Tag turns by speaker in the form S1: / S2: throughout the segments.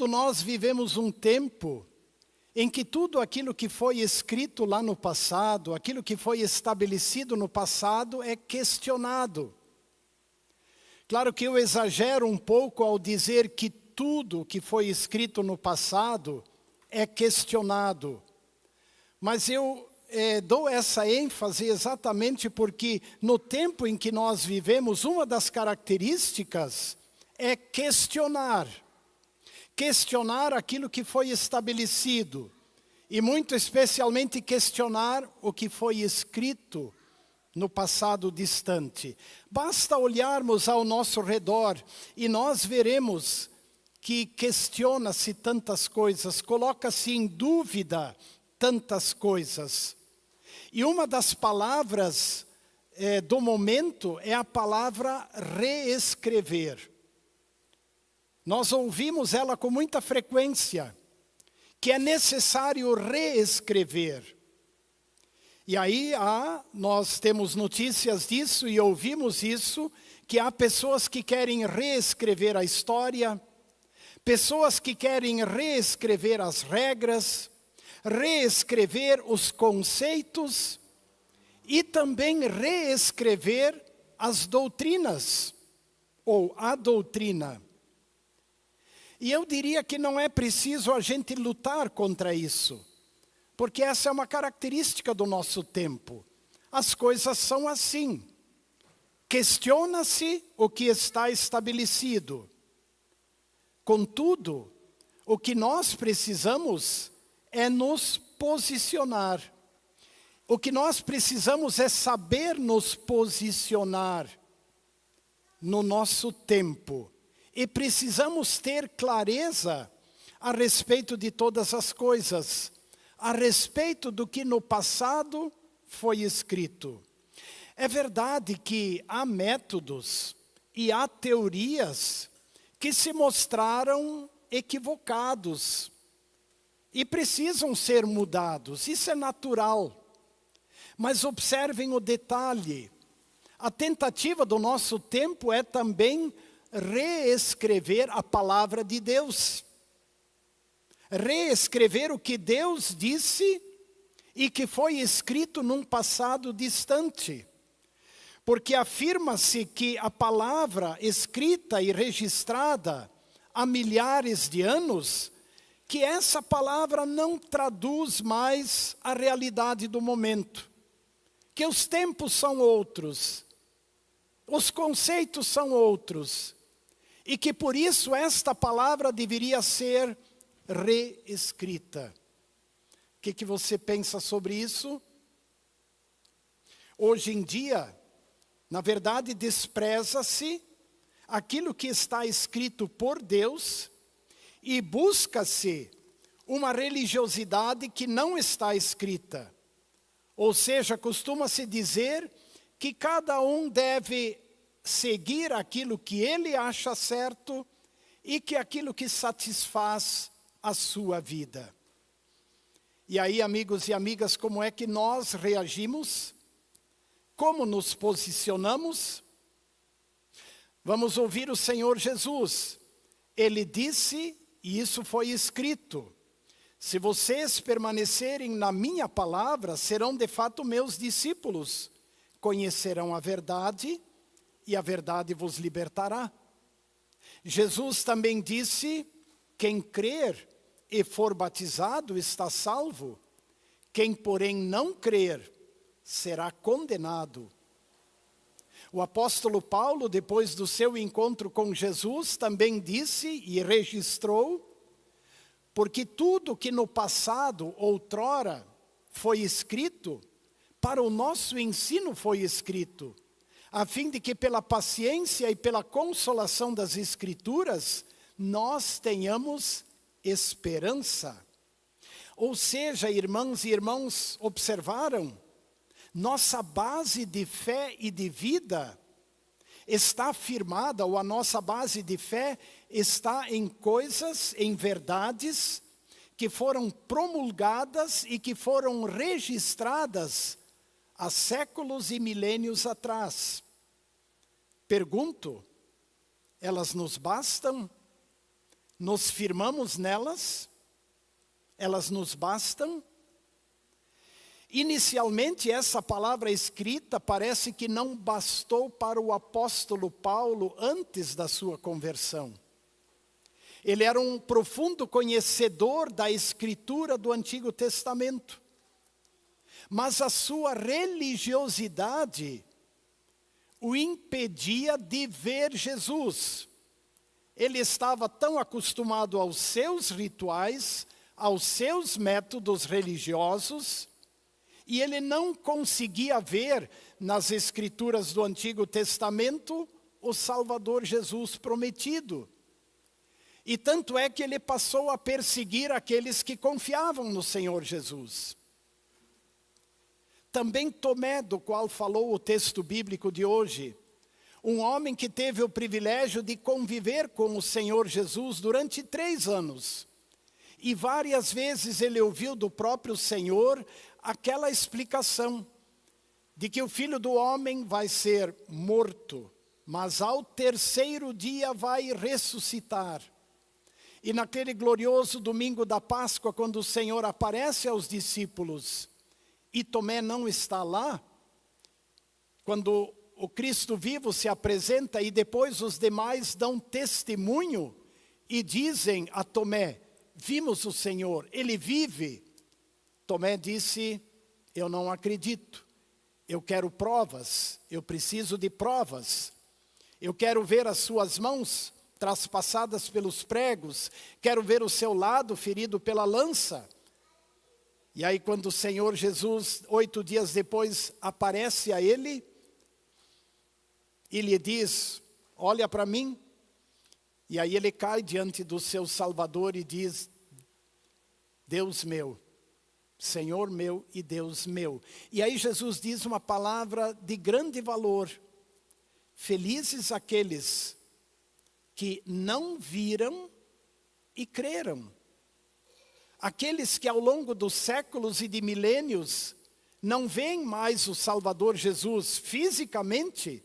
S1: Nós vivemos um tempo em que tudo aquilo que foi escrito lá no passado, aquilo que foi estabelecido no passado é questionado. Claro que eu exagero um pouco ao dizer que tudo que foi escrito no passado é questionado. Mas eu dou essa ênfase exatamente porque no tempo em que nós vivemos, uma das características é questionar. Questionar aquilo que foi estabelecido. E muito especialmente questionar o que foi escrito no passado distante. Basta olharmos ao nosso redor e nós veremos que questiona-se tantas coisas, coloca-se em dúvida tantas coisas. E uma das palavras do momento é a palavra reescrever. Nós ouvimos ela com muita frequência, que é necessário reescrever. E aí nós temos notícias disso e ouvimos isso, que há pessoas que querem reescrever a história, pessoas que querem reescrever as regras, reescrever os conceitos e também reescrever as doutrinas, ou a doutrina. E eu diria que não é preciso a gente lutar contra isso, porque essa é uma característica do nosso tempo. As coisas são assim. Questiona-se o que está estabelecido. Contudo, o que nós precisamos é nos posicionar. O que nós precisamos é saber nos posicionar no nosso tempo. E precisamos ter clareza a respeito de todas as coisas, a respeito do que no passado foi escrito. É verdade que há métodos e há teorias que se mostraram equivocados e precisam ser mudados, isso é natural. Mas observem o detalhe, a tentativa do nosso tempo é também reescrever a palavra de Deus. Reescrever o que Deus disse e que foi escrito num passado distante. Porque afirma-se que a palavra escrita e registrada há milhares de anos, que essa palavra não traduz mais a realidade do momento. Que os tempos são outros, os conceitos são outros. E que por isso esta palavra deveria ser reescrita. O que você pensa sobre isso? Hoje em dia, na verdade, despreza-se aquilo que está escrito por Deus e busca-se uma religiosidade que não está escrita. Ou seja, costuma-se dizer que cada um deve seguir aquilo que ele acha certo e que aquilo que satisfaz a sua vida. E aí, amigos e amigas, como é que nós reagimos? Como nos posicionamos? Vamos ouvir o Senhor Jesus. Ele disse, e isso foi escrito: se vocês permanecerem na minha palavra, serão de fato meus discípulos. Conhecerão a verdade e a verdade vos libertará. Jesus também disse, quem crer e for batizado está salvo. Quem, porém, não crer será condenado. O apóstolo Paulo, depois do seu encontro com Jesus, também disse e registrou, porque tudo que no passado, outrora, foi escrito, para o nosso ensino foi escrito, a fim de que pela paciência e pela consolação das Escrituras, nós tenhamos esperança. Ou seja, irmãs e irmãos, observaram? Nossa base de fé e de vida está firmada, ou a nossa base de fé está em coisas, em verdades, que foram promulgadas e que foram registradas há séculos e milênios atrás. Pergunto, elas nos bastam? nos firmamos nelas, elas nos bastam. Inicialmente, essa palavra escrita parece que não bastou para o apóstolo Paulo antes da sua conversão. Ele era um profundo conhecedor da escritura do Antigo Testamento. Mas a sua religiosidade o impedia de ver Jesus. Ele estava tão acostumado aos seus rituais, aos seus métodos religiosos, e ele não conseguia ver nas escrituras do Antigo Testamento o Salvador Jesus prometido. E tanto é que ele passou a perseguir aqueles que confiavam no Senhor Jesus. Também Tomé, do qual falou o texto bíblico de hoje, um homem que teve o privilégio de conviver com o Senhor Jesus durante 3 anos. E várias vezes ele ouviu do próprio Senhor aquela explicação de que o Filho do Homem vai ser morto, mas ao 3º dia vai ressuscitar. E naquele glorioso domingo da Páscoa, quando o Senhor aparece aos discípulos, e Tomé não está lá, quando o Cristo vivo se apresenta e depois os demais dão testemunho e dizem a Tomé, vimos o Senhor, Ele vive. Tomé disse, eu não acredito, eu quero provas, eu preciso de provas. Eu quero ver as suas mãos traspassadas pelos pregos, quero ver o seu lado ferido pela lança. E aí quando o Senhor Jesus, 8 dias depois, aparece a ele, e lhe diz, olha para mim. E aí ele cai diante do seu Salvador e diz, Deus meu, Senhor meu e Deus meu. E aí Jesus diz uma palavra de grande valor. Felizes aqueles que não viram e creram. Aqueles que ao longo dos séculos e de milênios não veem mais o Salvador Jesus fisicamente,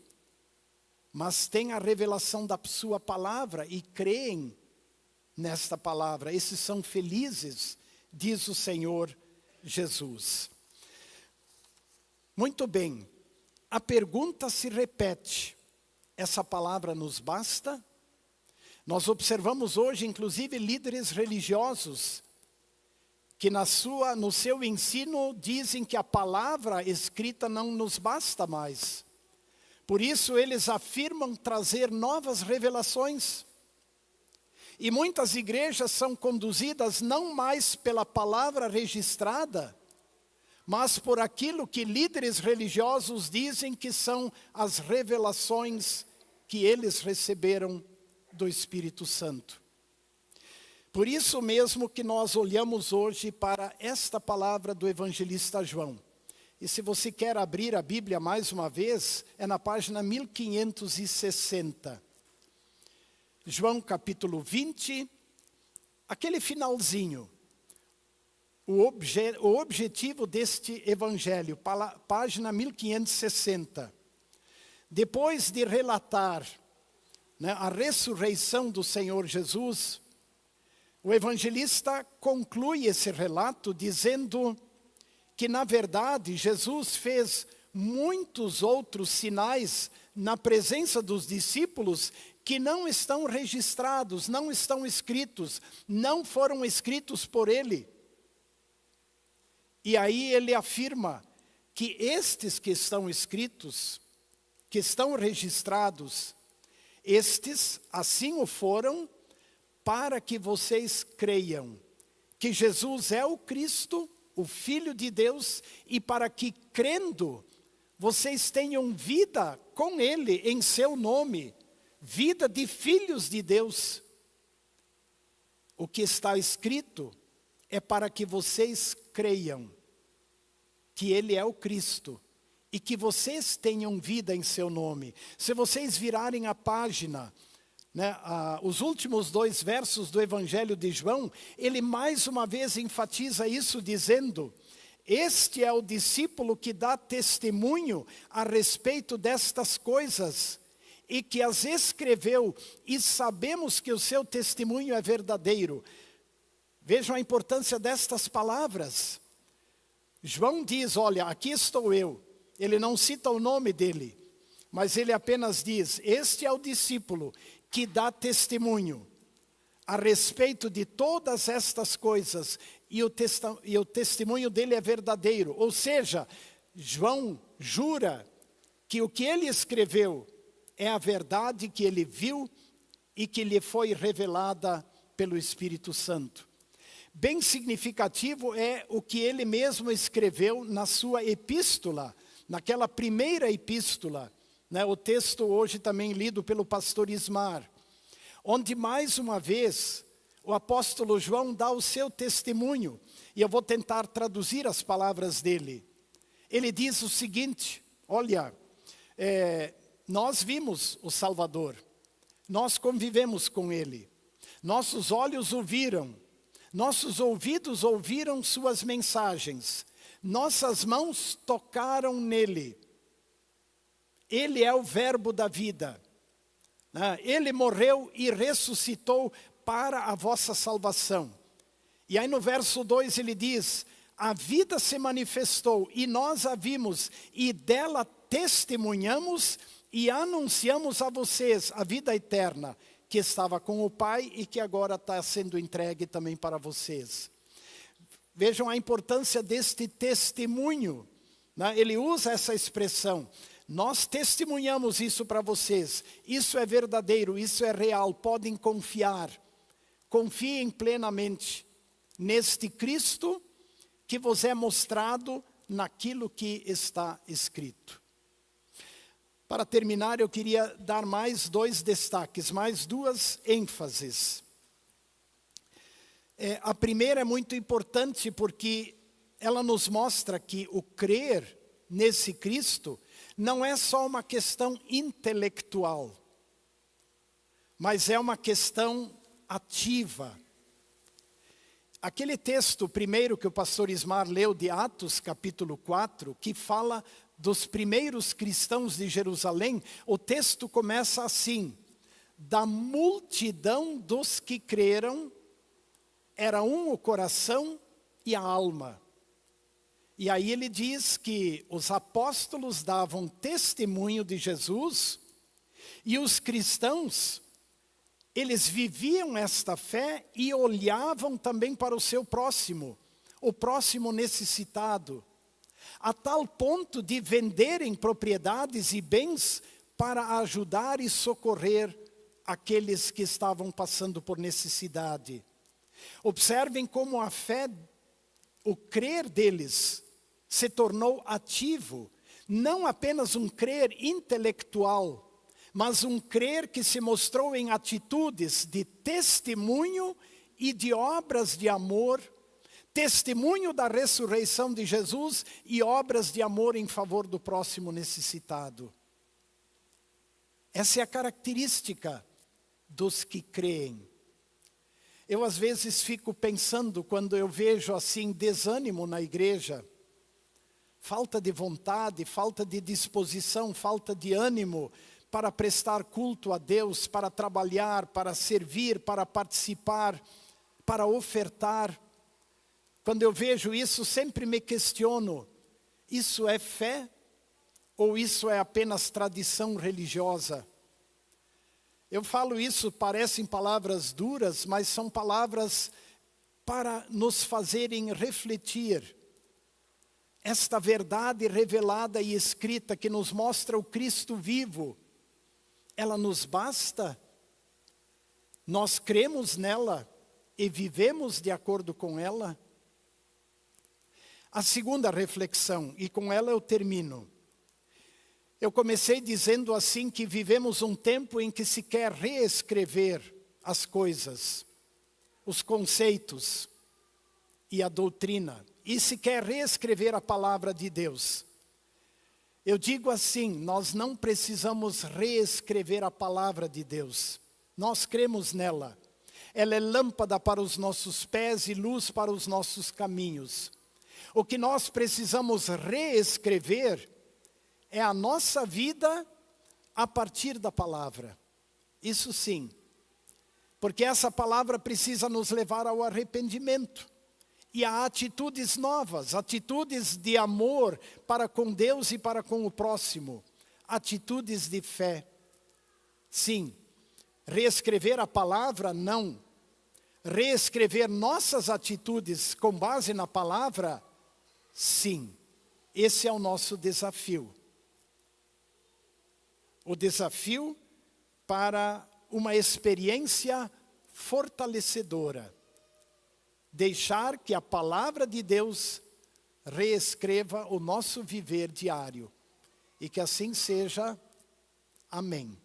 S1: mas têm a revelação da sua palavra e creem nesta palavra. Esses são felizes, diz o Senhor Jesus. Muito bem, a pergunta se repete. Essa palavra nos basta? Nós observamos hoje, inclusive, líderes religiosos que no seu ensino dizem que a palavra escrita não nos basta mais. Por isso eles afirmam trazer novas revelações. E muitas igrejas são conduzidas não mais pela palavra registrada, mas por aquilo que líderes religiosos dizem que são as revelações que eles receberam do Espírito Santo. Por isso mesmo que nós olhamos hoje para esta palavra do evangelista João. E se você quer abrir a Bíblia mais uma vez, é na página 1560. João capítulo 20, aquele finalzinho. O objetivo deste evangelho, página 1560. Depois de relatar, a ressurreição do Senhor Jesus, o evangelista conclui esse relato dizendo que, na verdade, Jesus fez muitos outros sinais na presença dos discípulos que não estão registrados, não estão escritos, não foram escritos por ele. E aí ele afirma que estes que estão escritos, que estão registrados, estes assim o foram para que vocês creiam que Jesus é o Cristo, o Filho de Deus, e para que, crendo, vocês tenham vida com Ele em seu nome, vida de filhos de Deus. O que está escrito é para que vocês creiam que Ele é o Cristo e que vocês tenham vida em seu nome. Se vocês virarem a página, os últimos 2 versos do Evangelho de João, ele mais uma vez enfatiza isso dizendo, este é o discípulo que dá testemunho a respeito destas coisas. e que as escreveu, e sabemos que o seu testemunho é verdadeiro. Vejam a importância destas palavras. João diz, olha, aqui estou eu. Ele não cita o nome dele, mas ele apenas diz, este é o discípulo que dá testemunho a respeito de todas estas coisas, e o testemunho dele é verdadeiro. Ou seja, João jura que o que ele escreveu é a verdade que ele viu e que lhe foi revelada pelo Espírito Santo. Bem significativo é o que ele mesmo escreveu na sua epístola, naquela primeira epístola, né, o texto hoje também lido pelo pastor Ismar, onde mais uma vez o apóstolo João dá o seu testemunho, e eu vou tentar traduzir as palavras dele. Ele diz o seguinte, olha, nós vimos o Salvador, nós convivemos com ele, nossos olhos o viram, nossos ouvidos ouviram suas mensagens, nossas mãos tocaram nele. Ele é o verbo da vida. Ele morreu e ressuscitou para a vossa salvação. E aí no verso 2 ele diz, a vida se manifestou e nós a vimos e dela testemunhamos e anunciamos a vocês a vida eterna que estava com o Pai e que agora está sendo entregue também para vocês. Vejam a importância deste testemunho, né? Ele usa essa expressão, nós testemunhamos isso para vocês, isso é verdadeiro, isso é real, podem confiar, confiem plenamente neste Cristo que vos é mostrado naquilo que está escrito. Para terminar, eu queria dar mais 2 destaques, mais 2 ênfases. A primeira é muito importante porque ela nos mostra que o crer nesse Cristo não é só uma questão intelectual, mas é uma questão ativa. Aquele texto primeiro que o pastor Ismar leu de Atos capítulo 4, que fala dos primeiros cristãos de Jerusalém, o texto começa assim, da multidão dos que creram, era um o coração e a alma. E aí ele diz que os apóstolos davam testemunho de Jesus e os cristãos, eles viviam esta fé e olhavam também para o seu próximo, o próximo necessitado, a tal ponto de venderem propriedades e bens para ajudar e socorrer aqueles que estavam passando por necessidade. Observem como a fé, o crer deles se tornou ativo, não apenas um crer intelectual, mas um crer que se mostrou em atitudes de testemunho e de obras de amor, testemunho da ressurreição de Jesus e obras de amor em favor do próximo necessitado. Essa é a característica dos que creem. Eu às vezes fico pensando, quando eu vejo assim desânimo na igreja, falta de vontade, falta de disposição, falta de ânimo para prestar culto a Deus, para trabalhar, para servir, para participar, para ofertar. Quando eu vejo isso, sempre me questiono, isso é fé ou isso é apenas tradição religiosa? Eu falo isso, parecem palavras duras, mas são palavras para nos fazerem refletir. Esta verdade revelada e escrita que nos mostra o Cristo vivo, ela nos basta? Nós cremos nela e vivemos de acordo com ela? A segunda reflexão, e com ela eu termino. Eu comecei dizendo assim que vivemos um tempo em que se quer reescrever as coisas, os conceitos e a doutrina, e se quer reescrever a palavra de Deus. Eu digo assim, nós não precisamos reescrever a palavra de Deus, nós cremos nela. Ela é lâmpada para os nossos pés e luz para os nossos caminhos. O que nós precisamos reescrever é a nossa vida a partir da palavra. Isso sim. Porque essa palavra precisa nos levar ao arrependimento. E a atitudes novas, atitudes de amor para com Deus e para com o próximo. Atitudes de fé. Sim. Reescrever a palavra, não. Reescrever nossas atitudes com base na palavra, sim. Esse é o nosso desafio. O desafio para uma experiência fortalecedora. Deixar que a palavra de Deus reescreva o nosso viver diário. E que assim seja. Amém.